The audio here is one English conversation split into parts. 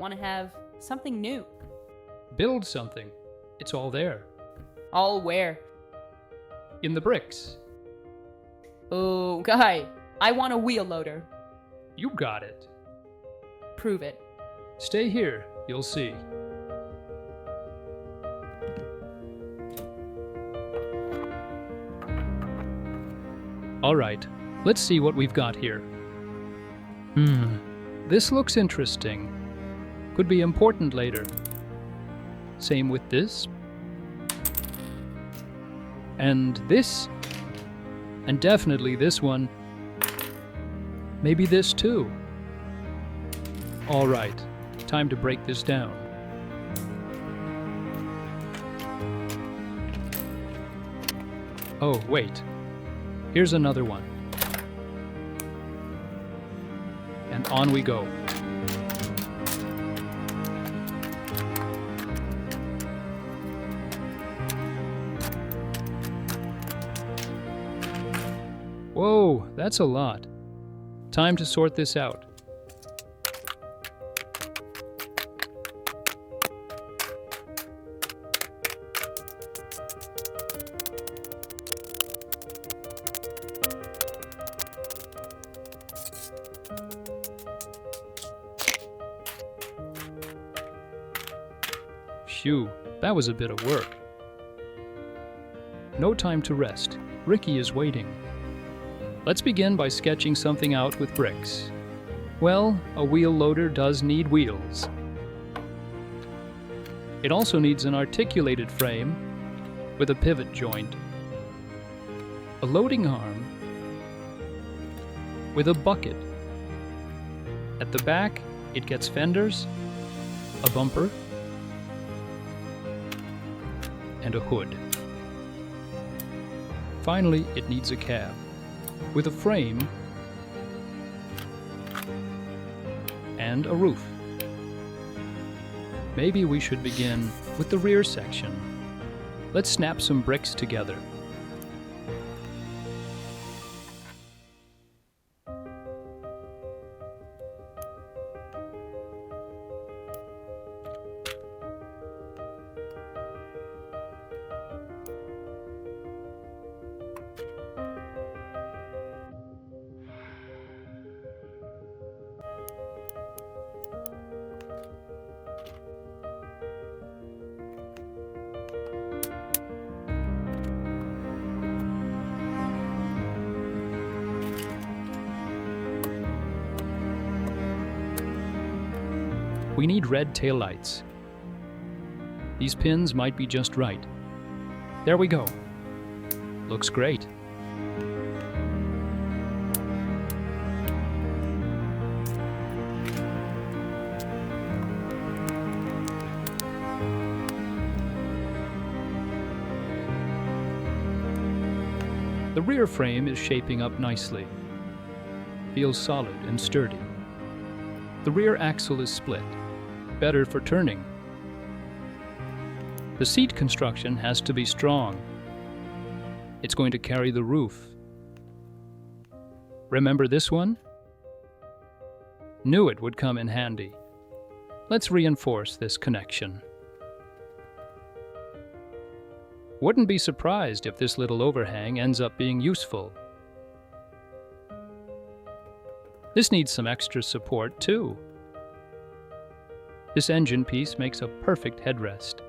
Want to have something new. Build something. It's all there. All where? In the bricks. Oh, guy, I want a wheel loader. You got it. Prove it. Stay here, you'll see. All right, let's see what we've got here. This looks interesting. Could be important later. Same with this. And this. And definitely this one. Maybe this too. All right, time to break this down. Oh, wait. Here's another one. And on we go. Whoa, that's a lot. Time to sort this out. Phew, that was a bit of work. No time to rest. Ricky is waiting. Let's begin by sketching something out with bricks. Well, a wheel loader does need wheels. It also needs an articulated frame with a pivot joint, a loading arm with a bucket. At the back, it gets fenders, a bumper, and a hood. Finally, it needs a cab with a frame and a roof. Maybe we should begin with the rear section. Let's snap some bricks together. We need red taillights. These pins might be just right. There we go. Looks great. The rear frame is shaping up nicely. Feels solid and sturdy. The rear axle is split, better for turning. The seat construction has to be strong. It's going to carry the roof. Remember this one? Knew it would come in handy. Let's reinforce this connection. Wouldn't be surprised if this little overhang ends up being useful. This needs some extra support too. This engine piece makes a perfect headrest.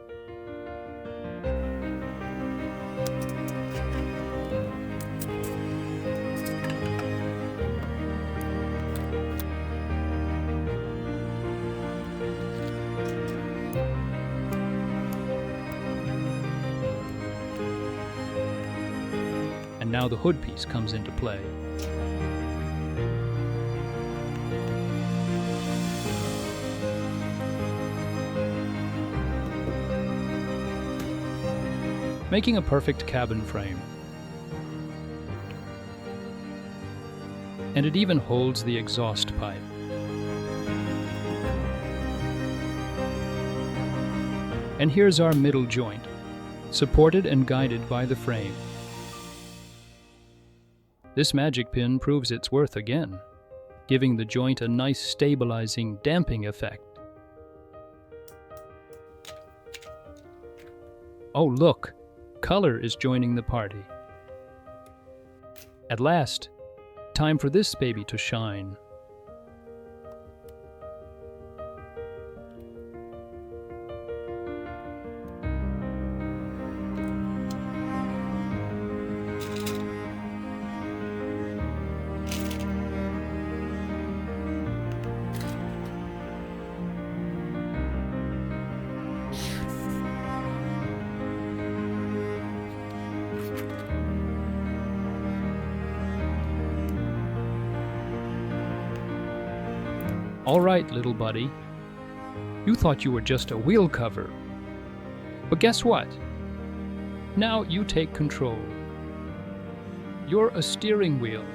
And now the hood piece comes into play. Making a perfect cabin frame. And it even holds the exhaust pipe. And here's our middle joint, supported and guided by the frame. This magic pin proves its worth again, giving the joint a nice stabilizing, damping effect. Oh, look! Color is joining the party. At last, time for this baby to shine. All right, little buddy. You thought you were just a wheel cover. But guess what? Now you take control. You're a steering wheel.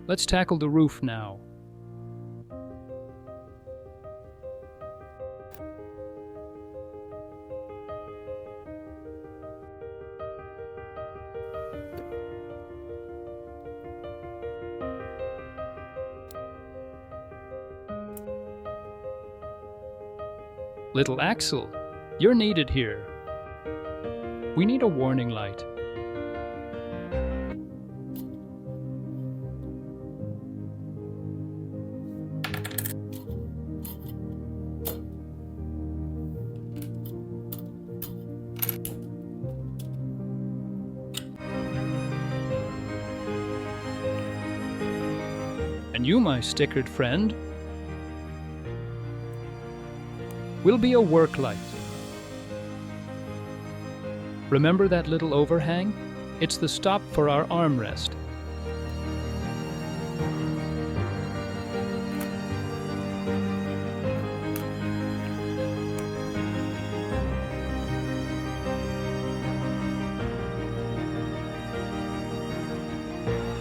Let's tackle the roof now. Little Axel, you're needed here. We need a warning light. And you, my stickered friend, will be a work light. Remember that little overhang? It's the stop for our armrest.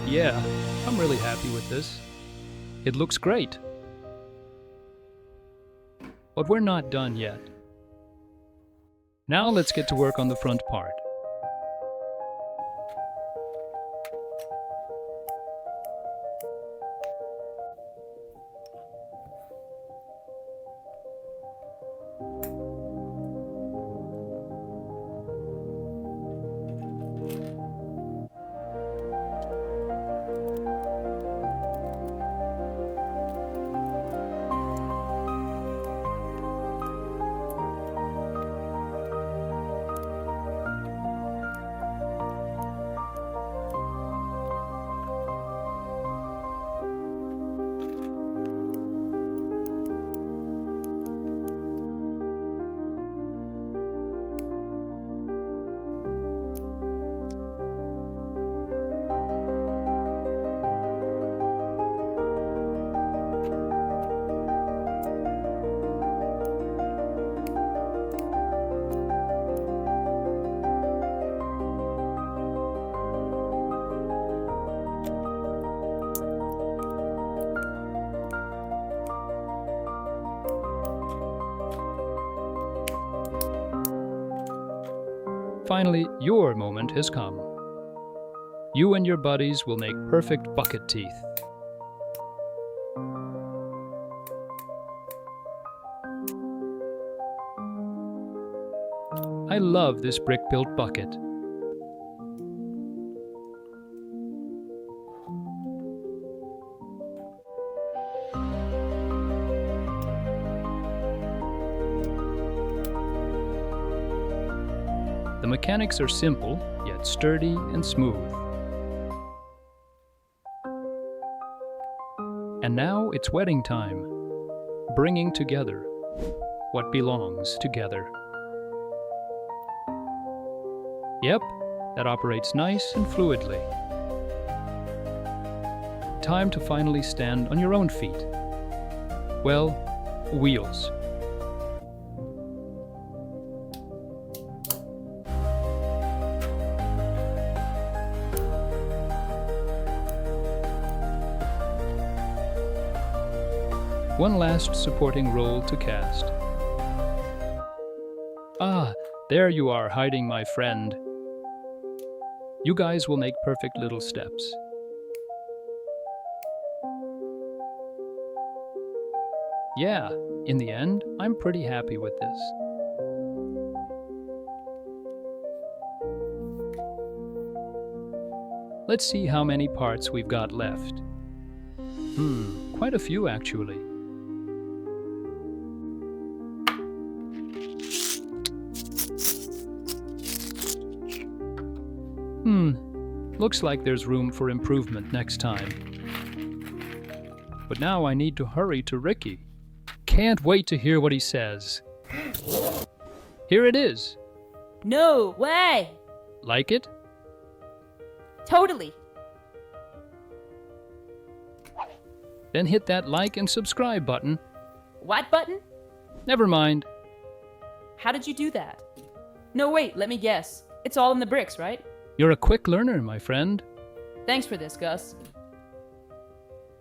Yeah, I'm really happy with this. It looks great. But we're not done yet. Now let's get to work on the front part. Finally, your moment has come. You and your buddies will make perfect bucket teeth. I love this brick-built bucket. The mechanics are simple, yet sturdy and smooth. And now it's wedding time, bringing together what belongs together. Yep, that operates nice and fluidly. Time to finally stand on your own feet. Well, wheels. One last supporting roll to cast. Ah, there you are, hiding, my friend. You guys will make perfect little steps. Yeah, in the end, I'm pretty happy with this. Let's see how many parts we've got left. Quite a few actually. Looks like there's room for improvement next time. But now I need to hurry to Ricky. Can't wait to hear what he says. Here it is. No way! Like it? Totally. Then hit that like and subscribe button. What button? Never mind. How did you do that? No, wait, let me guess. It's all in the bricks, right? You're a quick learner, my friend. Thanks for this, Gus.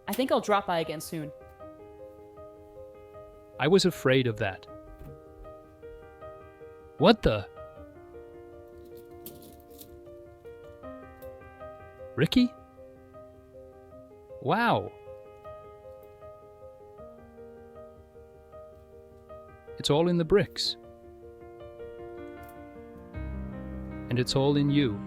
I think I'll drop by again soon. I was afraid of that. What the? Ricky? Wow. It's all in the bricks. And it's all in you.